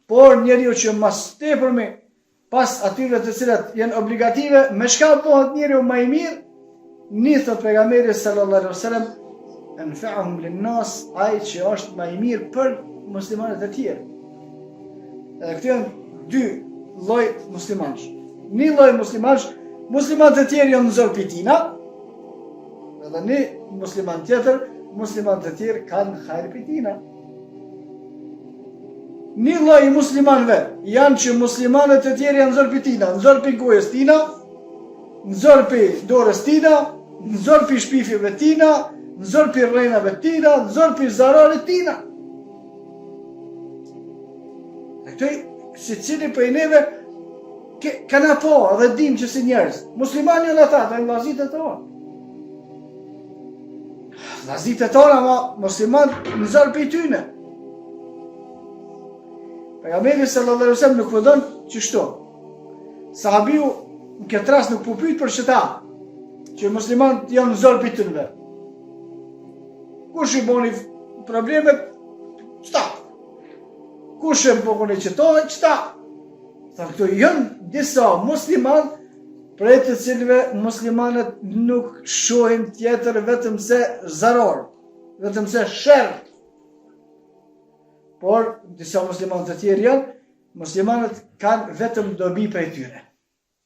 por njeriu që mas tepërmi pas atyre të cilat janë obligative, me çka bëhet njeriu më i mirë? Ni thot pejgamberi sallallahu alaihi wasallam, anfa'uhum lin-nas, ai që është më i mirë për muslimanët e tjerë. Edhe këto janë dy lloj muslimanësh. Një lloj muslimanësh, muslimanët e tjerë janë zor pitina, edhe një musliman tjetër, muslimanët e tjerë kanë hajr pitina. Një lloj muslimanëve janë që muslimanët e tjerë janë zor pitina, zor pi gojës tina, zor pi dorës tina, zor pi shpifjeve tina, zor pi rrenave tina, zor pi zararit tina. Këto se cili për neve kanë po dhe dim që si njerëz. Muslimani janë ata, dhe vllazit e tonë. Vllazit e tonë, ama musliman në zor për tyne. Pejgamberi sallallahu alaihi wasallam nuk vëdon qështu. Sahabiu në këtë rast nuk po pyet për çeta, që muslimanët janë në zor për tyne. Kush i boni probleme, çta? Kush e bëgoni qëtove, qëta? Tha këto janë disa musliman, prej të cilëve muslimanët nuk shohin tjetër vetëm se zarar, vetëm se sherr. Por, disa muslimanët të tjerë janë, muslimanët kanë vetëm dobi prej tyre.